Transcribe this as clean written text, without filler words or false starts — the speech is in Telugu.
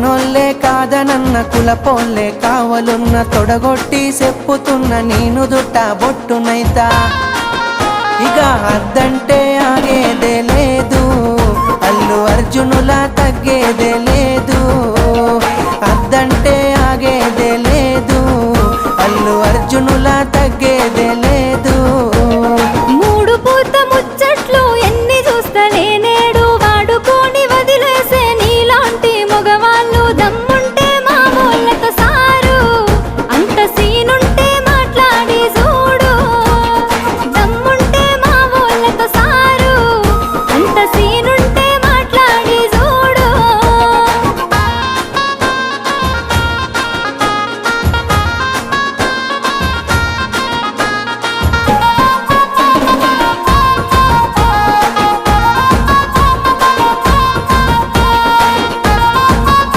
ఉన్నోళ్ళే కాదనన్న కులపోళ్ళే కావలున్న తొడగొట్టి చెప్పుతున్న నేను దుట్ట బొట్టునైతా ఇక అద్దంటే ఆగేదే లేదు అల్లు అర్జునులా తగ్గేదే లేదు అద్దంటే ఆగేదే